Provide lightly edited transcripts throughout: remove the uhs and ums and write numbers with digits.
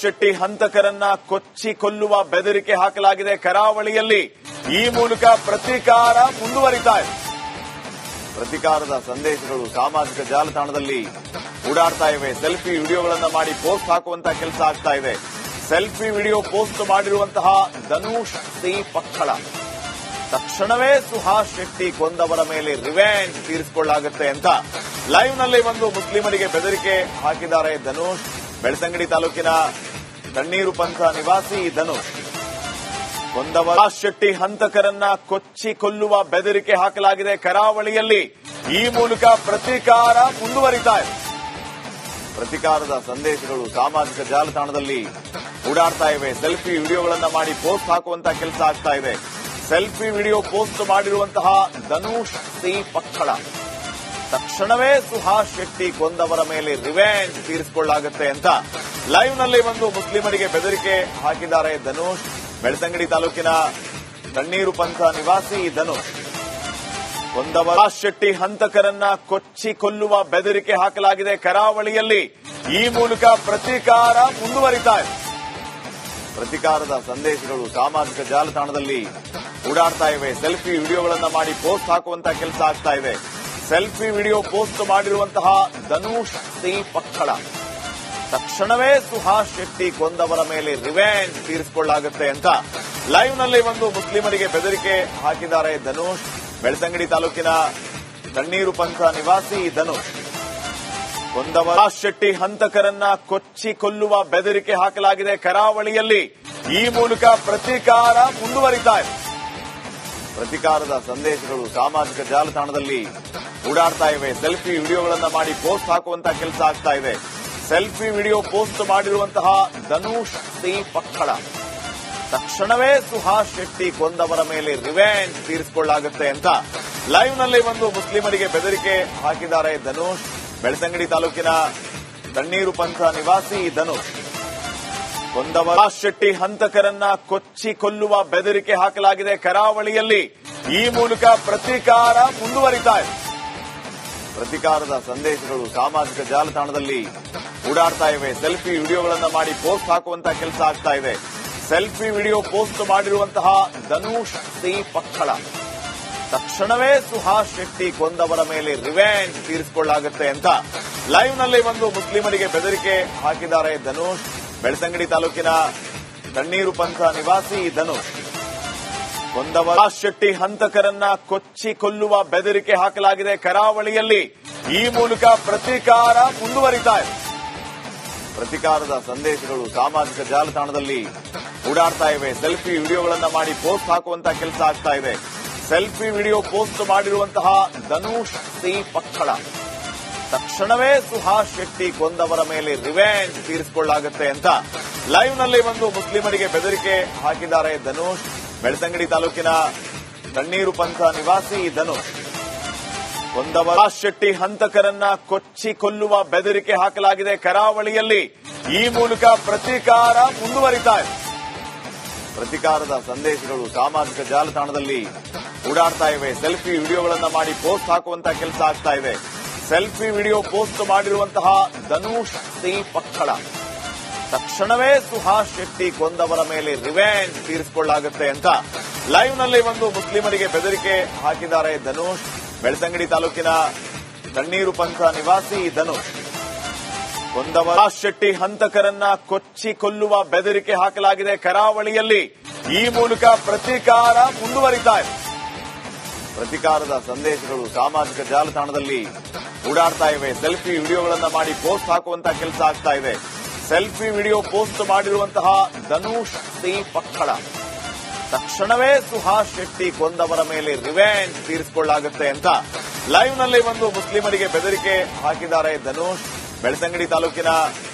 ಶೆಟ್ಟಿ ಹಂತಕರನ್ನ ಕೊಚ್ಚಿ ಕೊಲ್ಲುವ ಬೆದರಿಕೆ ಹಾಕಲಾಗಿದೆ ಕರಾವಳಿಯಲ್ಲಿ. ಈ ಮೂಲಕ ಪ್ರತೀಕಾರ ಮುಂದುವರಿತಾ ಇದೆ. ಪ್ರತೀಕಾರದ ಸಂದೇಶಗಳು ಸಾಮಾಜಿಕ ಜಾಲತಾಣದಲ್ಲಿ ಓಡಾಡ್ತಾ ಇವೆ. ಸೆಲ್ಫಿ ವಿಡಿಯೋಗಳನ್ನ ಮಾಡಿ ಪೋಸ್ಟ್ ಹಾಕುವಂತಹ ಕೆಲಸ ಆಗ್ತಾ ಇದೆ. ಸೆಲ್ಫಿ ವಿಡಿಯೋ ಪೋಸ್ಟ್ ಮಾಡಿರುವಂತಹ ಧನುಷ್ ಸಿ ಪಕ್ಕಳ ತಕ್ಷಣವೇ ಸುಹಾಸ್ ಶೆಟ್ಟಿ ಕೊಂದವರ ಮೇಲೆ ರಿವೆಂಜ್ ತೀರಿಸಿಕೊಳ್ಳಾಗುತ್ತೆ ಅಂತ ಲೈವ್ ನಲ್ಲಿ ಒಂದು ಮುಸ್ಲಿಮರಿಗೆ ಬೆದರಿಕೆ ಹಾಕಿದ್ದಾರೆ ಧನುಷ್. ಬೆಳ್ತಂಗಡಿ ತಾಲೂಕಿನ ತಣ್ಣೀರು ಪಂಥ ನಿವಾಸಿ ಧನುಷ್ ಕೊಂದವರ ಶೆಟ್ಟಿ ಹಂತಕರನ್ನ ಕೊಚ್ಚಿ ಕೊಲ್ಲುವ ಬೆದರಿಕೆ ಹಾಕಲಾಗಿದೆ ಕರಾವಳಿಯಲ್ಲಿ. ಈ ಮೂಲಕ ಪ್ರತೀಕಾರ ಮುಂದುವರಿತಾ ಇದೆ. ಪ್ರತೀಕಾರದ ಸಂದೇಶಗಳು ಸಾಮಾಜಿಕ ಜಾಲತಾಣದಲ್ಲಿ ಓಡಾಡ್ತಾ ಇವೆ. ಸೆಲ್ಫಿ ವಿಡಿಯೋಗಳನ್ನ ಮಾಡಿ ಪೋಸ್ಟ್ ಹಾಕುವಂತಹ ಕೆಲಸ ಆಗ್ತಾ ಇದೆ. ಸೆಲ್ಫಿ ವಿಡಿಯೋ ಪೋಸ್ಟ್ ಮಾಡಿರುವಂತಹ ಧನುಷ್ ಸಿ ಪಕ್ಕಳ ತಕ್ಷಣವೇ ಸುಹಾಸ್ ಶೆಟ್ಟಿ ಕೊಂದವರ ಮೇಲೆ ರಿವೆಂಜ್ ತೀರಿಸಿಕೊಳ್ಳಾಗುತ್ತೆ ಅಂತ ಲೈವ್ ನಲ್ಲಿ ಒಂದು ಮುಸ್ಲಿಮರಿಗೆ ಬೆದರಿಕೆ ಹಾಕಿದ್ದಾರೆ ಧನುಷ್. ಬೆಳ್ತಂಗಡಿ ತಾಲೂಕಿನ ತಣ್ಣೀರು ಪಂಥ ನಿವಾಸಿ ಧನುಷ್ ಕೊಂದವರ ಶೆಟ್ಟಿ ಹಂತಕರನ್ನ ಕೊಚ್ಚಿ ಕೊಲ್ಲುವ ಬೆದರಿಕೆ ಹಾಕಲಾಗಿದೆ ಕರಾವಳಿಯಲ್ಲಿ. ಈ ಮೂಲಕ ಪ್ರತೀಕಾರ ಮುಂದುವರಿತಾ ಇದೆ. ಪ್ರತೀಕಾರದ ಸಂದೇಶಗಳು ಸಾಮಾಜಿಕ ಜಾಲತಾಣದಲ್ಲಿ ಓಡಾಡ್ತಾ ಇವೆ. ಸೆಲ್ಫಿ ವಿಡಿಯೋಗಳನ್ನ ಮಾಡಿ ಪೋಸ್ಟ್ ಹಾಕುವಂತಹ ಕೆಲಸ ಆಗ್ತಾ ಇದೆ. ಸೆಲ್ಫಿ ವಿಡಿಯೋ ಪೋಸ್ಟ್ ಮಾಡಿರುವಂತಹ ಧನುಷ್ ಸಿ ಪಕ್ಕಳ ತಕ್ಷಣವೇ ಸುಹಾಸ್ ಶೆಟ್ಟಿ ಕೊಂದವರ ಮೇಲೆ ರಿವೆಂಜ್ ತೀರಿಸಿಕೊಳ್ಳಾಗುತ್ತೆ ಅಂತ ಲೈವ್ ನಲ್ಲಿ ಒಂದು ಮುಸ್ಲಿಮರಿಗೆ ಬೆದರಿಕೆ ಹಾಕಿದ್ದಾರೆ ಧನುಷ್. ಬೆಳ್ತಂಗಡಿ ತಾಲೂಕಿನ ತಣ್ಣೀರು ಪಂಥ ನಿವಾಸಿ ಧನುಷ್ ಕೊಂದವರ ಶೆಟ್ಟಿ ಹಂತಕರನ್ನ ಕೊಚ್ಚಿ ಕೊಲ್ಲುವ ಬೆದರಿಕೆ ಹಾಕಲಾಗಿದೆ ಕರಾವಳಿಯಲ್ಲಿ. ಈ ಮೂಲಕ ಪ್ರತೀಕಾರ ಮುಂದುವರಿತಾ ಇದೆ. ಪ್ರತೀಕಾರದ ಸಂದೇಶಗಳು ಸಾಮಾಜಿಕ ಜಾಲತಾಣದಲ್ಲಿ ಓಡಾಡ್ತಾ ಇವೆ. ಸೆಲ್ಫಿ ವಿಡಿಯೋಗಳನ್ನ ಮಾಡಿ ಪೋಸ್ಟ್ ಹಾಕುವಂತಹ ಕೆಲಸ ಆಗ್ತಾ ಇದೆ. ಸೆಲ್ಫಿ ವಿಡಿಯೋ ಪೋಸ್ಟ್ ಮಾಡಿರುವಂತಹ ಧನುಷ್ ಸಿ ಪಕ್ಕಳ ತಕ್ಷಣವೇ ಸುಹಾಸ್ ಶೆಟ್ಟಿ ಕೊಂದವರ ಮೇಲೆ ರಿವೆಂಜ್ ತೀರಿಸಿಕೊಳ್ಳಾಗುತ್ತೆ ಅಂತ ಲೈವ್ ನಲ್ಲಿ ಒಂದು ಮುಸ್ಲಿಮರಿಗೆ ಬೆದರಿಕೆ ಹಾಕಿದ್ದಾರೆ ಧನುಷ್. ಬೆಳ್ತಂಗಡಿ ತಾಲೂಕಿನ ತಣ್ಣೀರು ಪಂಥ ನಿವಾಸಿ ಧನುಷ್ ಕೊಂದವರ ಶೆಟ್ಟಿ ಹಂತಕರನ್ನ ಕೊಚ್ಚಿ ಕೊಲ್ಲುವ ಬೆದರಿಕೆ ಹಾಕಲಾಗಿದೆ ಕರಾವಳಿಯಲ್ಲಿ. ಈ ಮೂಲಕ ಪ್ರತೀಕಾರ ಮುಂದುವರಿತಾ ಇದೆ. ಪ್ರತೀಕಾರದ ಸಂದೇಶಗಳು ಸಾಮಾಜಿಕ ಜಾಲತಾಣದಲ್ಲಿ ಓಡಾಡ್ತಾ ಇವೆ. ಸೆಲ್ಫಿ ವಿಡಿಯೋಗಳನ್ನ ಮಾಡಿ ಪೋಸ್ಟ್ ಹಾಕುವಂತಹ ಕೆಲಸ ಆಗ್ತಾ ಇದೆ. ಸೆಲ್ಫಿ ವಿಡಿಯೋ ಪೋಸ್ಟ್ ಮಾಡಿರುವಂತಹ ಧನುಷ್ ಸಿ ಪಕ್ಕಳ ತಕ್ಷಣವೇ ಸುಹಾಸ್ ಶೆಟ್ಟಿ ಕೊಂದವರ ಮೇಲೆ ರಿವೆಂಜ್ ತೀರಿಸಿಕೊಳ್ಳಾಗುತ್ತೆ ಅಂತ ಲೈವ್ ನಲ್ಲಿ ಒಂದು ಮುಸ್ಲಿಮರಿಗೆ ಬೆದರಿಕೆ ಹಾಕಿದ್ದಾರೆ ಧನುಷ್. ಬೆಳ್ತಂಗಡಿ ತಾಲೂಕಿನ ತಣ್ಣೀರು ಪಂಥ ನಿವಾಸಿ ಧನುಷ್ ಕೊಂದವರ ಶೆಟ್ಟಿ ಹಂತಕರನ್ನ ಕೊಚ್ಚಿ ಕೊಲ್ಲುವ ಬೆದರಿಕೆ ಹಾಕಲಾಗಿದೆ ಕರಾವಳಿಯಲ್ಲಿ. ಈ ಮೂಲಕ ಪ್ರತೀಕಾರ ಮುಂದುವರಿತಾ ಇದೆ. ಪ್ರತೀಕಾರದ ಸಂದೇಶಗಳು ಸಾಮಾಜಿಕ ಜಾಲತಾಣದಲ್ಲಿ ಓಡಾಡ್ತಾ ಇವೆ. ಸೆಲ್ಫಿ ವಿಡಿಯೋಗಳನ್ನ ಮಾಡಿ ಪೋಸ್ಟ್ ಹಾಕುವಂತಹ ಕೆಲಸ ಆಗ್ತಾ ಇದೆ. ಸೆಲ್ಫಿ ವಿಡಿಯೋ ಪೋಸ್ಟ್ ಮಾಡಿರುವಂತಹ ಧನುಷ್ ಸಿ ಪಕ್ಕಳ ತಕ್ಷಣವೇ ಸುಹಾಸ್ ಶೆಟ್ಟಿ ಕೊಂದವರ ಮೇಲೆ ರಿವೆಂಜ್ ತೀರಿಸಿಕೊಳ್ಳಾಗುತ್ತೆ ಅಂತ ಲೈವ್ ನಲ್ಲಿ ಒಂದು ಮುಸ್ಲಿಮರಿಗೆ ಬೆದರಿಕೆ ಹಾಕಿದ್ದಾರೆ ಧನುಷ್. ಬೆಳ್ತಂಗಡಿ ತಾಲೂಕಿನ ತಣ್ಣೀರು ಪಂಥ ನಿವಾಸಿ ಧನುಷ್ ಕೊಂದವರ ಶೆಟ್ಟಿ ಹಂತಕರನ್ನ ಕೊಚ್ಚಿ ಕೊಲ್ಲುವ ಬೆದರಿಕೆ ಹಾಕಲಾಗಿದೆ ಕರಾವಳಿಯಲ್ಲಿ. ಈ ಮೂಲಕ ಪ್ರತೀಕಾರ ಮುಂದುವರಿತಾ ಇದೆ. ಪ್ರತೀಕಾರದ ಸಂದೇಶಗಳು ಸಾಮಾಜಿಕ ಜಾಲತಾಣದಲ್ಲಿ ಓಡಾಡ್ತಾ ಇವೆ. ಸೆಲ್ಫಿ ವಿಡಿಯೋಗಳನ್ನ ಮಾಡಿ ಪೋಸ್ಟ್ ಹಾಕುವಂತಹ ಕೆಲಸ ಆಗ್ತಾ ಇದೆ. ಸೆಲ್ಫಿ ವಿಡಿಯೋ ಪೋಸ್ಟ್ ಮಾಡಿರುವಂತಹ ಧನುಷ್ ಸಿ ಪಕ್ಕಳ ತಕ್ಷಣವೇ ಸುಹಾಸ್ ಶೆಟ್ಟಿ ಕೊಂದವರ ಮೇಲೆ ರಿವೆಂಜ್ ತೀರಿಸಿಕೊಳ್ಳಾಗುತ್ತೆ ಅಂತ ಲೈವ್ ನಲ್ಲಿ ಒಂದು ಮುಸ್ಲಿಮರಿಗೆ ಬೆದರಿಕೆ ಹಾಕಿದ್ದಾರೆ ಧನುಷ್. ಬೆಳ್ತಂಗಡಿ ತಾಲೂಕಿನ ತಣ್ಣೀರು ಪಂಥ ನಿವಾಸಿ ಧನುಷ್ ಕೊಂದವರ ಶೆಟ್ಟಿ ಹಂತಕರನ್ನ ಕೊಚ್ಚಿ ಕೊಲ್ಲುವ ಬೆದರಿಕೆ ಹಾಕಲಾಗಿದೆ ಕರಾವಳಿಯಲ್ಲಿ. ಈ ಮೂಲಕ ಪ್ರತೀಕಾರ ಮುಂದುವರಿತಾ ಇದೆ. ಪ್ರತೀಕಾರದ ಸಂದೇಶಗಳು ಸಾಮಾಜಿಕ ಜಾಲತಾಣದಲ್ಲಿ ಓಡಾಡ್ತಾ ಇವೆ. ಸೆಲ್ಫಿ ವಿಡಿಯೋಗಳನ್ನ ಮಾಡಿ ಪೋಸ್ಟ್ ಹಾಕುವಂತಹ ಕೆಲಸ ಆಗ್ತಾ ಇದೆ. ಸೆಲ್ಫಿ ವಿಡಿಯೋ ಪೋಸ್ಟ್ ಮಾಡಿರುವಂತಹ ಧನುಷ್ ಸಿ ಪಕ್ಕಳ ತಕ್ಷಣವೇ ಸುಹಾಸ್ ಶೆಟ್ಟಿ ಕೊಂದವರ ಮೇಲೆ ರಿವೆಂಜ್ ತೀರಿಸಿಕೊಳ್ಳಾಗುತ್ತೆ ಅಂತ ಲೈವ್ ನಲ್ಲಿ ಒಂದು ಮುಸ್ಲಿಮರಿಗೆ ಬೆದರಿಕೆ ಹಾಕಿದ್ದಾರೆ ಧನುಷ್. ಬೆಳ್ತಂಗಡಿ ತಾಲೂಕಿನ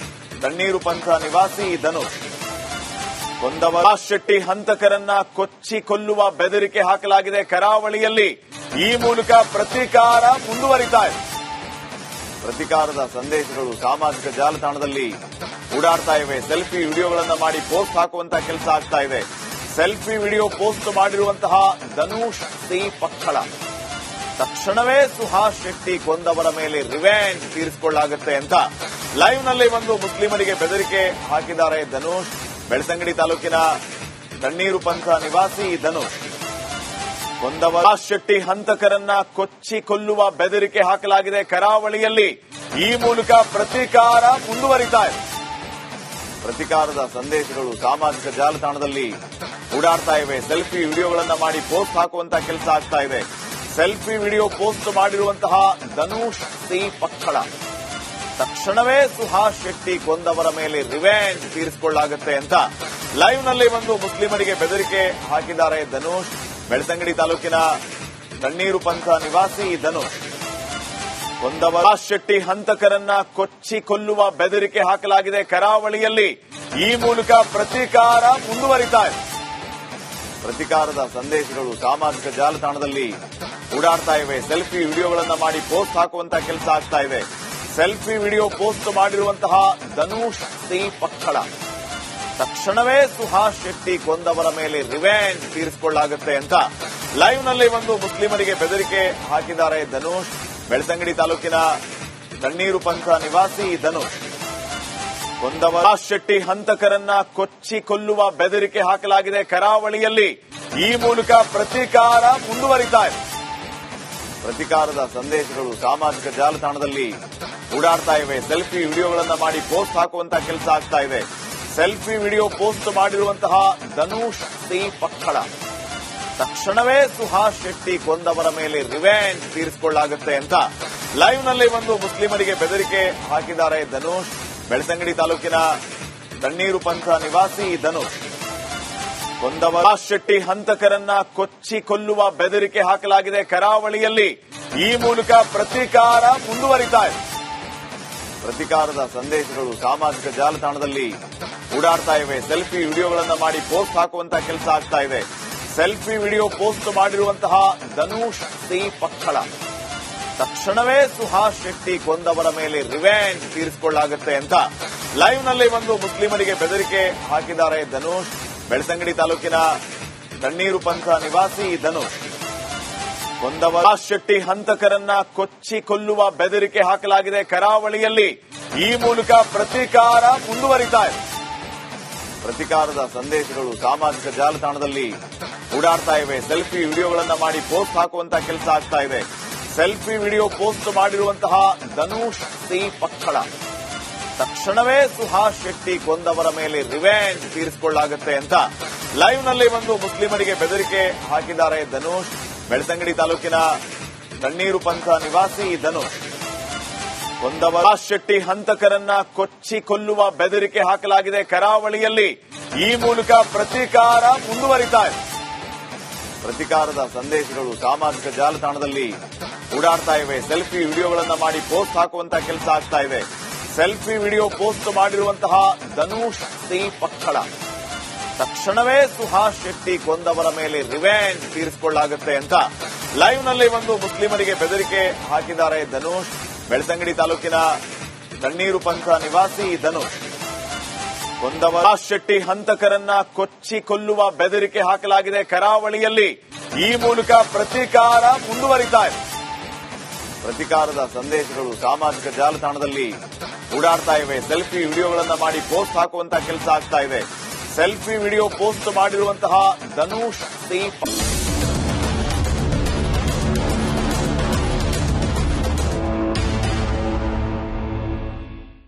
ತಣ್ಣೀರು ಪಂಥ ನಿವಾಸಿ ಧನುಷ್ ಕೊಂದವರ ಶೆಟ್ಟಿ ಹಂತಕರನ್ನ ಕೊಚ್ಚಿ ಕೊಲ್ಲುವ ಬೆದರಿಕೆ ಹಾಕಲಾಗಿದೆ ಕರಾವಳಿಯಲ್ಲಿ. ಈ ಮೂಲಕ ಪ್ರತೀಕಾರ ಮುಂದುವರಿತಾ ಇದೆ. ಪ್ರತೀಕಾರದ ಸಂದೇಶಗಳು ಸಾಮಾಜಿಕ ಜಾಲತಾಣದಲ್ಲಿ ಓಡಾಡ್ತಾ ಇವೆ. ಸೆಲ್ಫಿ ವಿಡಿಯೋಗಳನ್ನ ಮಾಡಿ ಪೋಸ್ಟ್ ಹಾಕುವಂತಹ ಕೆಲಸ ಆಗ್ತಾ ಇದೆ. ಸೆಲ್ಫಿ ವಿಡಿಯೋ ಪೋಸ್ಟ್ ಮಾಡಿರುವಂತಹ ಧನುಷ್ ಸಿ ಪಕ್ಕಳ ತಕ್ಷಣವೇ ಸುಹಾಸ್ ಶೆಟ್ಟಿ ಕೊಂದವರ ಮೇಲೆ ರಿವೆಂಜ್ ತೀರಿಸಿಕೊಳ್ಳಲಾಗುತ್ತೆ ಅಂತ ಲೈವ್ ನಲ್ಲಿ ಒಂದು ಮುಸ್ಲಿಮರಿಗೆ ಬೆದರಿಕೆ ಹಾಕಿದ್ದಾರೆ ಧನುಷ್. ಬೆಳ್ತಂಗಡಿ ತಾಲೂಕಿನ ತಣ್ಣೀರು ಪಂಥ ನಿವಾಸಿ ಧನುಷ್ ಕೊಂದವರ ಶೆಟ್ಟಿ ಹಂತಕರನ್ನ ಕೊಚ್ಚಿ ಕೊಲ್ಲುವ ಬೆದರಿಕೆ ಹಾಕಲಾಗಿದೆ ಕರಾವಳಿಯಲ್ಲಿ. ಈ ಮೂಲಕ ಪ್ರತೀಕಾರ ಮುಂದುವರಿತಾ ಇದೆ. ಪ್ರತೀಕಾರದ ಸಂದೇಶಗಳು ಸಾಮಾಜಿಕ ಜಾಲತಾಣದಲ್ಲಿ ಓಡಾಡ್ತಾ ಇವೆ. ಸೆಲ್ಫಿ ವಿಡಿಯೋಗಳನ್ನ ಮಾಡಿ ಪೋಸ್ಟ್ ಹಾಕುವಂತ ಕೆಲಸ ಆಗ್ತಾ ಇದೆ. ಸೆಲ್ಫಿ ವಿಡಿಯೋ ಪೋಸ್ಟ್ ಮಾಡಿರುವಂತಹ ಧನುಷ್ ಸಿ ಪಕ್ಕಳ ತಕ್ಷಣವೇ ಸುಹಾಸ್ ಶೆಟ್ಟಿ ಕೊಂದವರ ಮೇಲೆ ರಿವೆಂಜ್ ತೀರಿಸಿಕೊಳ್ಳಲಾಗುತ್ತೆ ಅಂತ ಲೈವ್ ನಲ್ಲಿ ಒಂದು ಮುಸ್ಲಿಮರಿಗೆ ಬೆದರಿಕೆ ಹಾಕಿದ್ದಾರೆ ಧನುಷ್. ಬೆಳ್ತಂಗಡಿ ತಾಲೂಕಿನ ತಣ್ಣೀರು ಪಂಥ ನಿವಾಸಿ ಧನುಷ್ ಕೊಂದವರ ಶೆಟ್ಟಿ ಹಂತಕರನ್ನ ಕೊಚ್ಚಿ ಕೊಲ್ಲುವ ಬೆದರಿಕೆ ಹಾಕಲಾಗಿದೆ ಕರಾವಳಿಯಲ್ಲಿ. ಈ ಮೂಲಕ ಪ್ರತೀಕಾರ ಮುಂದುವರಿತಾ ಇದೆ. ಪ್ರತೀಕಾರದ ಸಂದೇಶಗಳು ಸಾಮಾಜಿಕ ಜಾಲತಾಣದಲ್ಲಿ ಓಡಾಡ್ತಾ ಇವೆ. ಸೆಲ್ಫಿ ವಿಡಿಯೋಗಳನ್ನ ಮಾಡಿ ಪೋಸ್ಟ್ ಹಾಕುವಂತ ಕೆಲಸ ಆಗ್ತಾ ಇದೆ. ಸೆಲ್ಫಿ ವಿಡಿಯೋ ಪೋಸ್ಟ್ ಮಾಡಿರುವಂತಹ ಧನುಷ್ ಸಿ ಪಕ್ಕಳ ತಕ್ಷಣವೇ ಸುಹಾಸ್ ಶೆಟ್ಟಿ ಕೊಂದವರ ಮೇಲೆ ರಿವೆಂಜ್ ತೀರಿಸಿಕೊಳ್ಳಲಾಗುತ್ತೆ ಅಂತ ಲೈವ್ ನಲ್ಲಿ ಒಂದು ಮುಸ್ಲಿಮರಿಗೆ ಬೆದರಿಕೆ ಹಾಕಿದ್ದಾರೆ ಧನುಷ್. ಬೆಳ್ತಂಗಡಿ ತಾಲೂಕಿನ ತಣ್ಣೀರು ಪಂಥ ನಿವಾಸಿ ಧನುಷ್ ಕೊಂದವರ ಶೆಟ್ಟಿ ಹಂತಕರನ್ನ ಕೊಚ್ಚಿ ಕೊಲ್ಲುವ ಬೆದರಿಕೆ ಹಾಕಲಾಗಿದೆ ಕರಾವಳಿಯಲ್ಲಿ. ಈ ಮೂಲಕ ಪ್ರತೀಕಾರ ಮುಂದುವರಿತಾ ಇದೆ. ಪ್ರತೀಕಾರದ ಸಂದೇಶಗಳು ಸಾಮಾಜಿಕ ಜಾಲತಾಣದಲ್ಲಿ ಓಡಾಡ್ತಾ ಇವೆ. ಸೆಲ್ಫಿ ವಿಡಿಯೋಗಳನ್ನ ಮಾಡಿ ಪೋಸ್ಟ್ ಹಾಕುವಂತ ಕೆಲಸ ಆಗ್ತಾ ಇದೆ. ಸೆಲ್ಫಿ ವಿಡಿಯೋ ಪೋಸ್ಟ್ ಮಾಡಿರುವಂತಹ ಧನುಷ್ ಸಿ ಪಕ್ಕಳ ತಕ್ಷಣವೇ ಸುಹಾಸ್ ಶೆಟ್ಟಿ ಕೊಂದವರ ಮೇಲೆ ರಿವೆಂಜ್ ತೀರಿಸಿಕೊಳ್ಳಲಾಗುತ್ತೆ ಅಂತ ಲೈವ್ ನಲ್ಲಿ ಒಂದು ಮುಸ್ಲಿಮರಿಗೆ ಬೆದರಿಕೆ ಹಾಕಿದ್ದಾರೆ ಧನುಷ್. ಬೆಳ್ತಂಗಡಿ ತಾಲೂಕಿನ ತಣ್ಣೀರು ಪಂಥ ನಿವಾಸಿ ಧನುಷ್ ಕೊಂದವರ ಶೆಟ್ಟಿ ಹಂತಕರನ್ನ ಕೊಚ್ಚಿ ಕೊಲ್ಲುವ ಬೆದರಿಕೆ ಹಾಕಲಾಗಿದೆ ಕರಾವಳಿಯಲ್ಲಿ. ಈ ಮೂಲಕ ಪ್ರತೀಕಾರ ಮುಂದುವರಿತಾ ಇದೆ. ಪ್ರತೀಕಾರದ ಸಂದೇಶಗಳು ಸಾಮಾಜಿಕ ಜಾಲತಾಣದಲ್ಲಿ ಓಡಾಡ್ತಾ ಇವೆ. ಸೆಲ್ಫಿ ವಿಡಿಯೋಗಳನ್ನ ಮಾಡಿ ಪೋಸ್ಟ್ ಹಾಕುವಂತ ಕೆಲಸ ಆಗ್ತಾ ಇದೆ. ಸೆಲ್ಫಿ ವಿಡಿಯೋ ಪೋಸ್ಟ್ ಮಾಡಿರುವಂತಹ ಧನುಷ್ ಸಿ ಪಕ್ಕಳ ತಕ್ಷಣವೇ ಸುಹಾಸ್ ಶೆಟ್ಟಿ ಕೊಂದವರ ಮೇಲೆ ರಿವೆಂಜ್ ತೀರಿಸಿಕೊಳ್ಳಲಾಗುತ್ತೆ ಅಂತ ಲೈವ್ ನಲ್ಲಿ ಒಂದು ಮುಸ್ಲಿಮರಿಗೆ ಬೆದರಿಕೆ ಹಾಕಿದ್ದಾರೆ ಧನುಷ್. ಬೆಳ್ತಂಗಡಿ ತಾಲೂಕಿನ ತಣ್ಣೀರು ಪಂಥ ನಿವಾಸಿ ಧನುಷ್ ಕೊಂದವರ ಶೆಟ್ಟಿ ಹಂತಕರನ್ನ ಕೊಚ್ಚಿ ಕೊಲ್ಲುವ ಬೆದರಿಕೆ ಹಾಕಲಾಗಿದೆ ಕರಾವಳಿಯಲ್ಲಿ. ಈ ಮೂಲಕ ಪ್ರತೀಕಾರ ಮುಂದುವರಿತಾ ಇದೆ. ಪ್ರತೀಕಾರದ ಸಂದೇಶಗಳು ಸಾಮಾಜಿಕ ಜಾಲತಾಣದಲ್ಲಿ ಓಡಾಡ್ತಾ ಇವೆ. ಸೆಲ್ಫಿ ವಿಡಿಯೋಗಳನ್ನ ಮಾಡಿ ಪೋಸ್ಟ್ ಹಾಕುವಂತ ಕೆಲಸ ಆಗ್ತಾ ಇದೆ. ಸೆಲ್ಫಿ ವಿಡಿಯೋ ಪೋಸ್ಟ್ ಮಾಡಿರುವಂತಹ ಧನುಷ್ ಸಿ ಪಕ್ಕಳ ತಕ್ಷಣವೇ ಸುಹಾಸ್ ಶೆಟ್ಟಿ ಕೊಂದವರ ಮೇಲೆ ರಿವೆಂಜ್ ತೀರಿಸಿಕೊಳ್ಳಲಾಗುತ್ತೆ ಅಂತ ಲೈವ್ ನಲ್ಲಿ ಒಂದು ಮುಸ್ಲಿಮರಿಗೆ ಬೆದರಿಕೆ ಹಾಕಿದ್ದಾರೆ ಧನುಷ್. ಬೆಳ್ತಂಗಡಿ ತಾಲೂಕಿನ ತಣ್ಣೀರು ಪಂಥ ನಿವಾಸಿ ಧನುಷ್ ಕೊಂದವರ ಶೆಟ್ಟಿ ಹಂತಕರನ್ನ ಕೊಚ್ಚಿ ಕೊಲ್ಲುವ ಬೆದರಿಕೆ ಹಾಕಲಾಗಿದೆ ಕರಾವಳಿಯಲ್ಲಿ. ಈ ಮೂಲಕ ಪ್ರತೀಕಾರ ಮುಂದುವರಿತಾ ಇದೆ. ಪ್ರತೀಕಾರದ ಸಂದೇಶಗಳು ಸಾಮಾಜಿಕ ಜಾಲತಾಣದಲ್ಲಿ ಓಡಾಡ್ತಾ ಇವೆ. ಸೆಲ್ಫಿ ವಿಡಿಯೋಗಳನ್ನ ಮಾಡಿ ಪೋಸ್ಟ್ ಹಾಕುವಂತ ಕೆಲಸ ಆಗ್ತಾ ಇದೆ. ಸೆಲ್ಫಿ ವಿಡಿಯೋ ಪೋಸ್ಟ್ ಮಾಡಿರುವಂತಹ ಧನುಷ್ ಸಿ ಪಕ್ಕಳ ತಕ್ಷಣವೇ ಸುಹಾಸ್ ಶೆಟ್ಟಿ ಕೊಂದವರ ಮೇಲೆ ರಿವೆಂಜ್ ತೀರಿಸಿಕೊಳ್ಳಲಾಗುತ್ತೆ ಅಂತ ಲೈವ್ ನಲ್ಲಿ ಒಂದು ಮುಸ್ಲಿಮರಿಗೆ ಬೆದರಿಕೆ ಹಾಕಿದ್ದಾರೆ ಧನುಷ್. ಬೆಳ್ತಂಗಡಿ ತಾಲೂಕಿನ ತಣ್ಣೀರು ಪಂಥ ನಿವಾಸಿ ಧನುಷ್ ಕೊಂದವರ ಶೆಟ್ಟಿ ಹಂತಕರನ್ನ ಕೊಚ್ಚಿ ಕೊಲ್ಲುವ ಬೆದರಿಕೆ ಹಾಕಲಾಗಿದೆ ಕರಾವಳಿಯಲ್ಲಿ. ಈ ಮೂಲಕ ಪ್ರತೀಕಾರ ಮುಂದುವರಿತಾ ಇದೆ. ಪ್ರತೀಕಾರದ ಸಂದೇಶಗಳು ಸಾಮಾಜಿಕ ಜಾಲತಾಣದಲ್ಲಿ ಓಡಾಡ್ತಾ ಇವೆ. ಸೆಲ್ಫಿ ವಿಡಿಯೋಗಳನ್ನ ಮಾಡಿ ಪೋಸ್ಟ್ ಹಾಕುವಂತ ಕೆಲಸ ಆಗ್ತಾ ಇದೆ. ಸೆಲ್ಫಿ ವಿಡಿಯೋ ಪೋಸ್ಟ್ ಮಾಡಿರುವಂತಹ ಧನುಷ್ ಸಿ